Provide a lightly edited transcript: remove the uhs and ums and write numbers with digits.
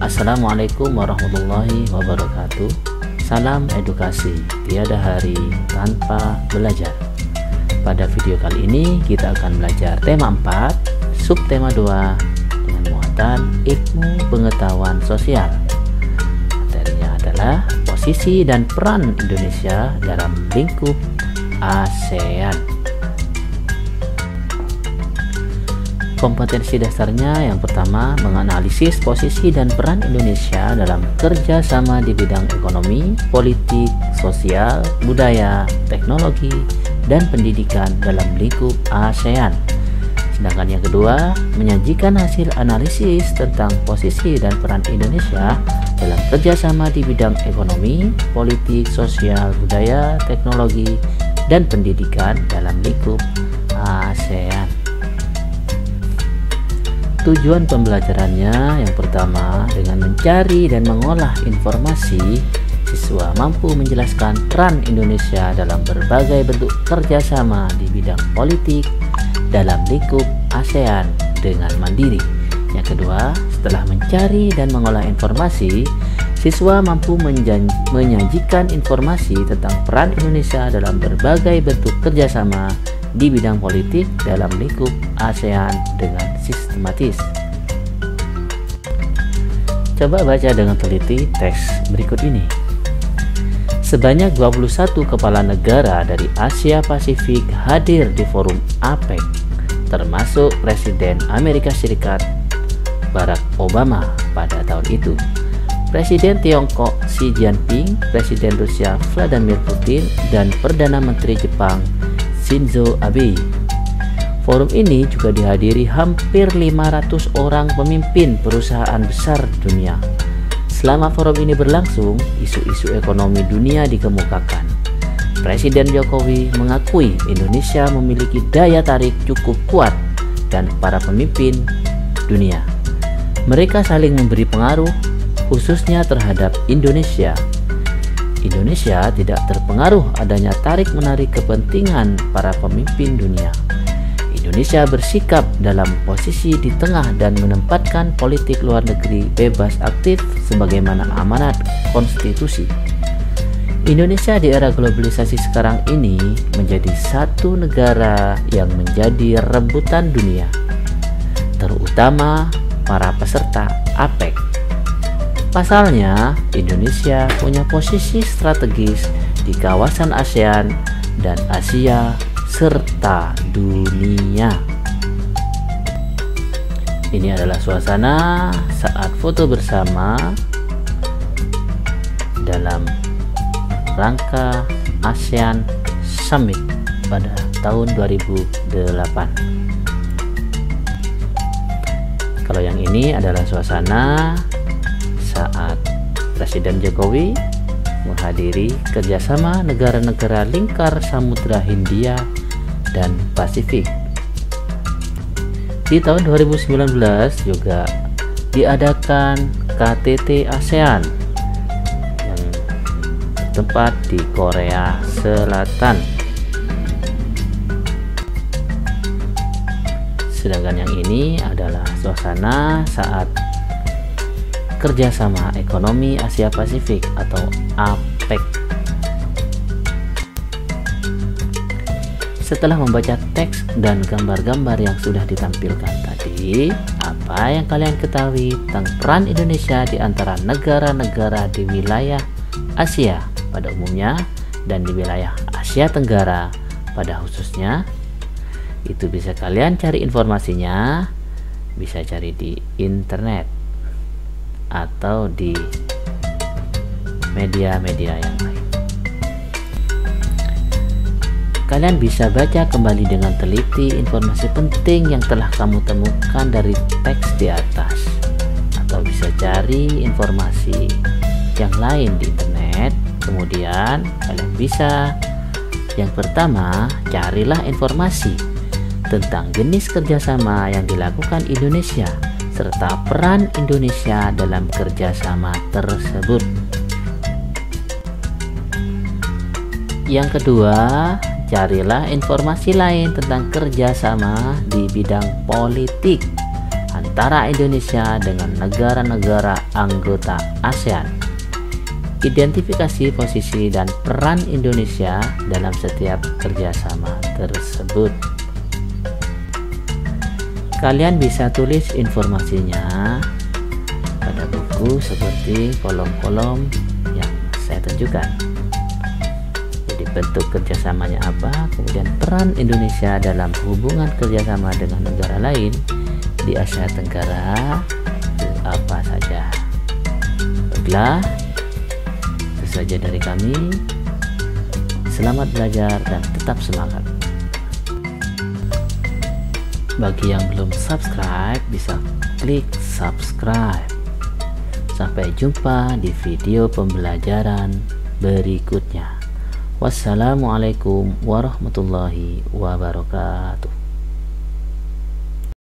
Assalamualaikum warahmatullahi wabarakatuh. Salam edukasi, tiada hari tanpa belajar. Pada video kali ini kita akan belajar tema 4, subtema 2 dengan muatan ilmu pengetahuan sosial. Materinya adalah posisi dan peran Indonesia dalam lingkup ASEAN. Kompetensi dasarnya yang pertama, menganalisis posisi dan peran Indonesia dalam kerjasama di bidang ekonomi, politik, sosial, budaya, teknologi, dan pendidikan dalam lingkup ASEAN. Sedangkan yang kedua, menyajikan hasil analisis tentang posisi dan peran Indonesia dalam kerjasama di bidang ekonomi, politik, sosial, budaya, teknologi, dan pendidikan dalam lingkup ASEAN. Tujuan pembelajarannya yang pertama, dengan mencari dan mengolah informasi, siswa mampu menjelaskan peran Indonesia dalam berbagai bentuk kerjasama di bidang politik dalam lingkup ASEAN dengan mandiri. Yang kedua, setelah mencari dan mengolah informasi, siswa mampu menyajikan informasi tentang peran Indonesia dalam berbagai bentuk kerjasama di bidang politik dalam lingkup ASEAN dengan sistematis. Coba baca dengan teliti teks berikut ini. Sebanyak 21 kepala negara dari Asia Pasifik hadir di forum APEC, termasuk Presiden Amerika Serikat Barack Obama pada tahun itu, Presiden Tiongkok Xi Jinping, Presiden Rusia Vladimir Putin, dan Perdana Menteri Jepang Shinzo Abe. Forum ini juga dihadiri hampir 500 orang pemimpin perusahaan besar dunia. Selama forum ini berlangsung, isu-isu ekonomi dunia dikemukakan. Presiden Jokowi mengakui Indonesia memiliki daya tarik cukup kuat dan para pemimpin dunia. Mereka saling memberi pengaruh, khususnya terhadap Indonesia. Indonesia tidak terpengaruh adanya tarik-menarik kepentingan para pemimpin dunia. Indonesia bersikap dalam posisi di tengah dan menempatkan politik luar negeri bebas aktif sebagaimana amanat konstitusi. Indonesia di era globalisasi sekarang ini menjadi satu negara yang menjadi rebutan dunia, terutama para peserta APEC. Pasalnya, Indonesia punya posisi strategis di kawasan ASEAN dan Asia serta dunia. Ini adalah suasana saat foto bersama dalam rangka ASEAN Summit pada tahun 2008. Kalau yang ini adalah suasana saat Presiden Jokowi menghadiri kerjasama negara-negara lingkar Samudra Hindia dan Pasifik. Di tahun 2019 juga diadakan KTT ASEAN yang bertempat di Korea Selatan. Sedangkan yang ini adalah suasana saat kerjasama ekonomi Asia Pasifik atau APEC. Setelah membaca teks dan gambar-gambar yang sudah ditampilkan tadi, apa yang kalian ketahui tentang peran Indonesia di antara negara-negara di wilayah Asia pada umumnya dan di wilayah Asia Tenggara pada khususnya? Itu bisa kalian cari informasinya, bisa cari di internet atau di media-media yang lain. Kalian bisa baca kembali dengan teliti informasi penting yang telah kamu temukan dari teks di atas, atau bisa cari informasi yang lain di internet. Kemudian kalian bisa, yang pertama, carilah informasi tentang jenis kerjasama yang dilakukan Indonesia serta peran Indonesia dalam kerjasama tersebut. Yang kedua, carilah informasi lain tentang kerjasama di bidang politik antara Indonesia dengan negara-negara anggota ASEAN. Identifikasi posisi dan peran Indonesia dalam setiap kerjasama tersebut. Kalian bisa tulis informasinya pada buku seperti kolom-kolom yang saya tunjukkan. Jadi bentuk kerjasamanya apa, kemudian peran Indonesia dalam hubungan kerjasama dengan negara lain di Asia Tenggara itu apa saja. Baiklah, itu saja dari kami. Selamat belajar dan tetap semangat. Bagi yang belum subscribe, bisa klik subscribe. Sampai jumpa di video pembelajaran berikutnya. Wassalamualaikum warahmatullahi wabarakatuh.